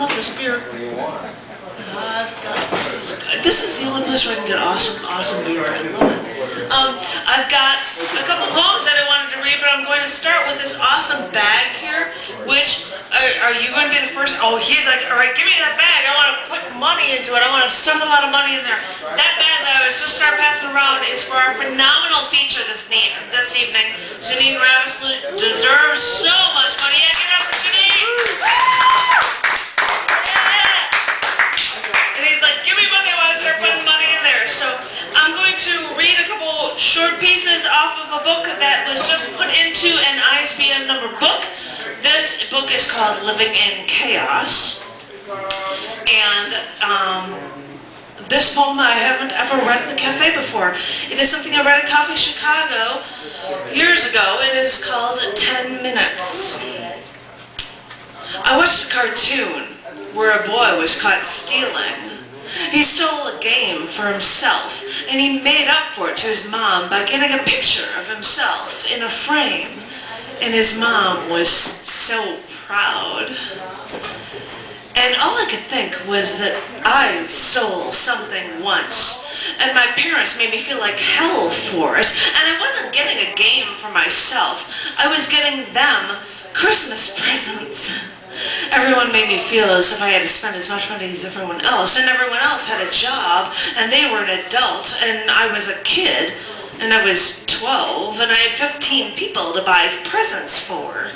love this beer. This is the only place where I can get awesome beer. I love it. I've got a couple poems that I wanted to read, but I'm going to start with this awesome bag here, which, are you going to be the first? Oh, he's like, all right, give me that bag. I want to put money into it. I want to stuff a lot of money in there. That bag that I was just start passing around is for our phenomenal feature this evening. Jenene Ravensloot deserves so much money. Yeah, give it up for Jenene! And he's like, give me money, I want to start putting money in there. So I'm going to read a couple short pieces off of a book that was just put into an ISBN number book. This book is called Living in Chaos. And this poem I haven't ever read at the cafe before. It is something I read at Coffee Chicago years ago, and it is called 10 Minutes. I watched a cartoon where a boy was caught stealing. He stole a game for himself, and he made up for it to his mom by getting a picture of himself in a frame. And his mom was so proud. And all I could think was that I stole something once, and my parents made me feel like hell for it. And I wasn't getting a game for myself. I was getting them Christmas presents. Everyone made me feel as if I had to spend as much money as everyone else, and everyone else had a job, and they were an adult, and I was a kid, and I was 12, and I had 15 people to buy presents for.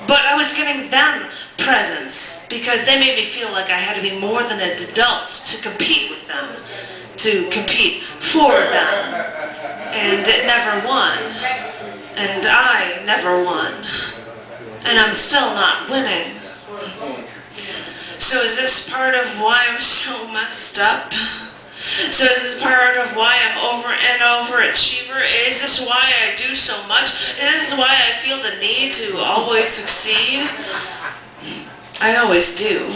But I was getting them presents because they made me feel like I had to be more than an adult to compete with them, to compete for them. And it never won. And I never won. And I'm still not winning. So is this part of why I'm so messed up? So is this part of why I'm over and over achiever? Is this why I do so much? Is this why I feel the need to always succeed? I always do.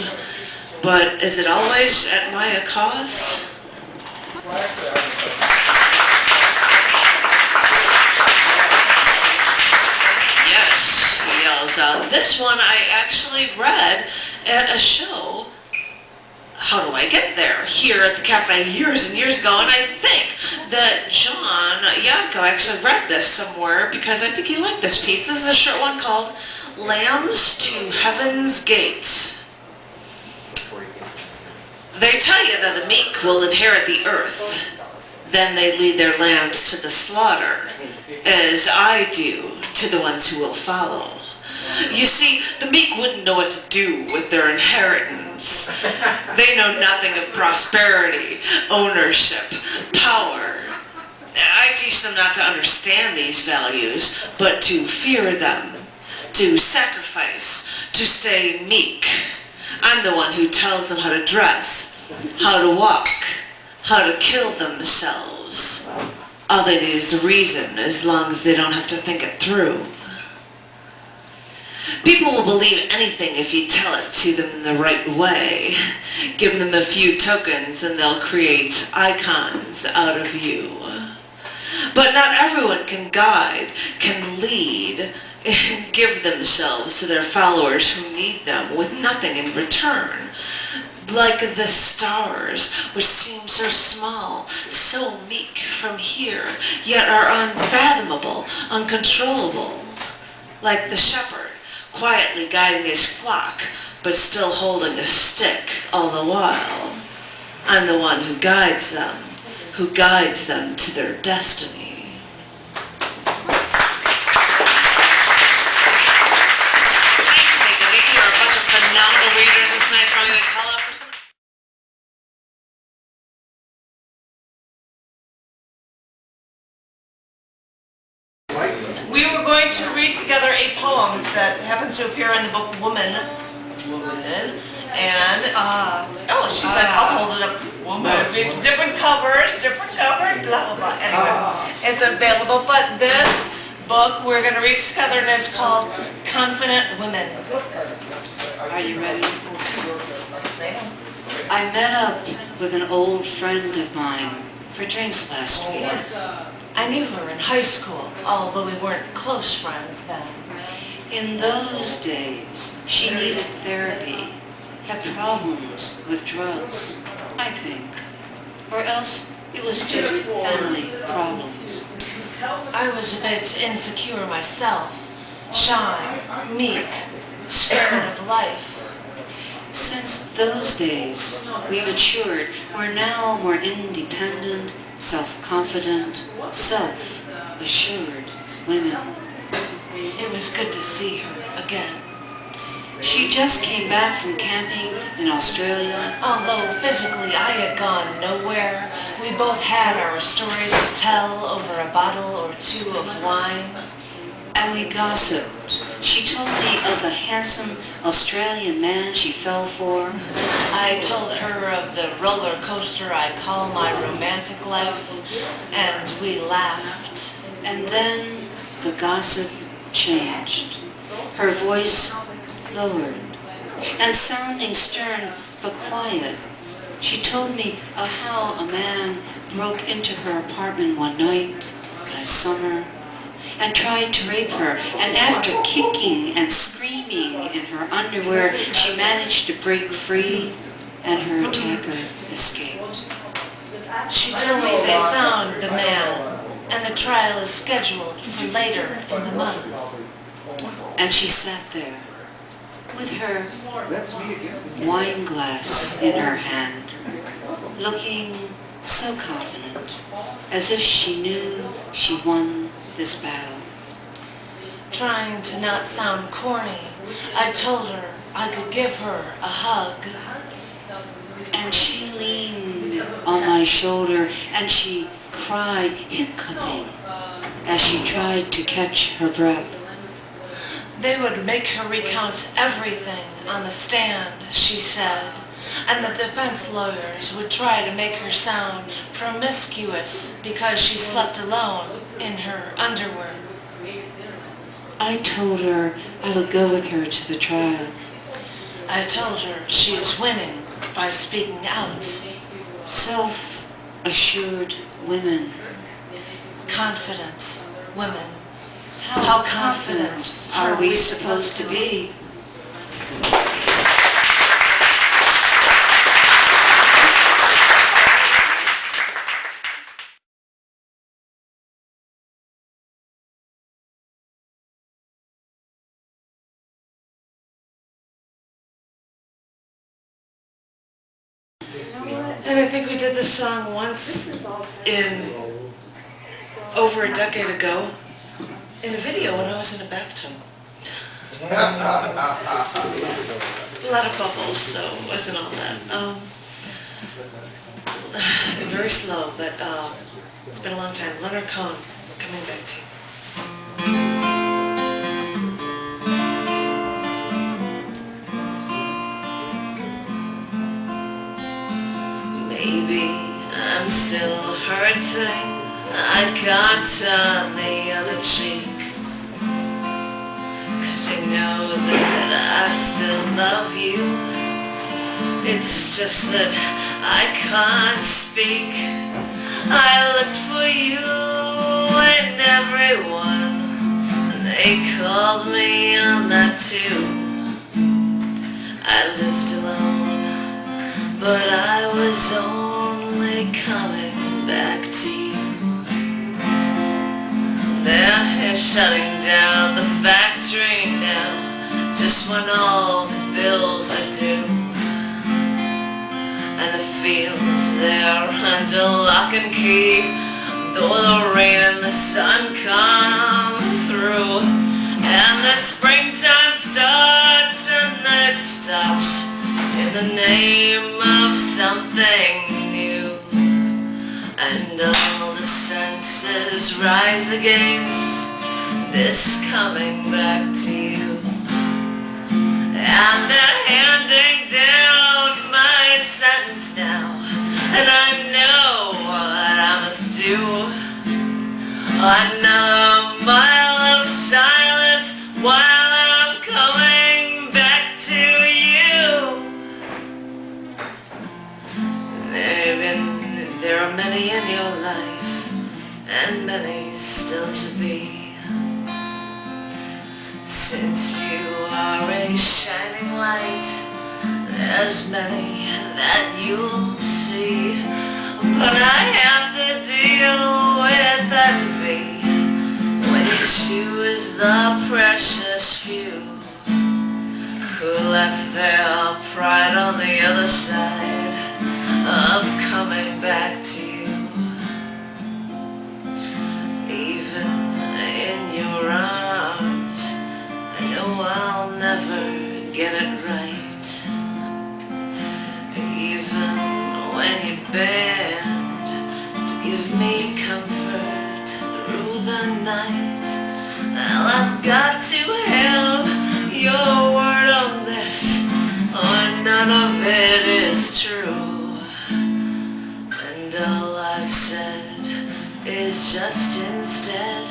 But is it always at my cost? Yes, he yells out. This one I actually read at a show. How do I get there? Here at the cafe years and years ago, and I think that John Yadko actually read this somewhere because I think he liked this piece. This is a short one called Lambs to Heaven's Gates. They tell you that the meek will inherit the earth. Then they lead their lambs to the slaughter, as I do to the ones who will follow. You see, the meek wouldn't know what to do with their inheritance. They know nothing of prosperity, ownership, power. I teach them not to understand these values, but to fear them, to sacrifice, to stay meek. I'm the one who tells them how to dress, how to walk, how to kill themselves. All they need is reason, as long as they don't have to think it through. People will believe anything if you tell it to them in the right way. Give them a few tokens and they'll create icons out of you. But not everyone can guide, can lead, and give themselves to their followers who need them with nothing in return. Like the stars, which seem so small, so meek from here, yet are unfathomable, uncontrollable. Like the shepherd, quietly guiding his flock, but still holding a stick all the while. I'm the one who guides them to their destiny. Thank you. You're a bunch of phenomenal readers this night. So I'm going to call up for some. We were going to read together a poem that happens to appear in the book Woman, and oh, she's like, I'll hold it up, Woman. Different covers, blah blah blah. Anyway, it's available. But this book we're going to read together, and it's called Confident Women. Are you ready? Say it. I met up with an old friend of mine for drinks last week. I knew her in high school, although we weren't close friends then. In those days, she needed therapy. had problems with drugs, I think. Or else it was just family problems. I was a bit insecure myself, shy, meek, scared of life. Since those days, we matured. We're now more independent, self-confident, self-assured women. It was good to see her again. She just came back from camping in Australia. Although physically I had gone nowhere, we both had our stories to tell over a bottle or two of wine. And we gossiped. She told me of the handsome Australian man she fell for. I told her of the roller coaster I call my romantic life, and we laughed. And then the gossip changed. Her voice lowered, and sounding stern but quiet, she told me of how a man broke into her apartment one night last summer and tried to rape her, and after kicking and screaming in her underwear, she managed to break free and her attacker escaped. She told me they found the man, and the trial is scheduled for later in the month. And she sat there with her wine glass in her hand, looking so confident, as if she knew she won this battle. Trying to not sound corny, I told her I could give her a hug. And she leaned on my shoulder and she cried, hiccuping, as she tried to catch her breath. They would make her recount everything on the stand, she said, and the defense lawyers would try to make her sound promiscuous because she slept alone in her underwear. I told her I would go with her to the trial. I told her she is winning by speaking out. Self-assured women. Confident women. How confident are we supposed to be? And I think we did this song once over a decade ago in a video when I was in a bathtub. A lot of bubbles, so it wasn't all that. Very slow, but it's been a long time. Leonard Cohen, coming back to you. Maybe I'm still hurting. I can't turn the other cheek. 'Cause you know that I still love you. It's just that I can't speak. I looked for you and everyone. They called me on that too. I lived alone, but I was only coming back to you. They're shutting down the factory now, just when all the bills are due. And the fields, they're under lock and key, though the rain and the sun come through. And the springtime starts and then it stops in the name of something new. And all the senses rise against this coming back to you. And they're handing down my sentence now, and I know what I must do. Another mile of silence while I'm coming back to you. There are many in your life, and many still to be. Since you are a shining light, There's many that you'll see, but I have to deal with envy when you choose the precious few who left their pride on the other side of coming back to you. Even in your arms, I know I'll never get it right. Even when you bend to give me comfort through the night, well, I've got to have your word on this, or none of it is true. And all I've said is just instead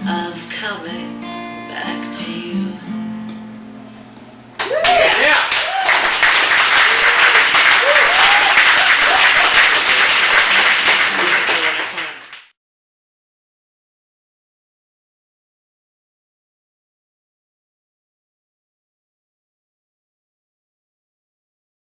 of coming back to you.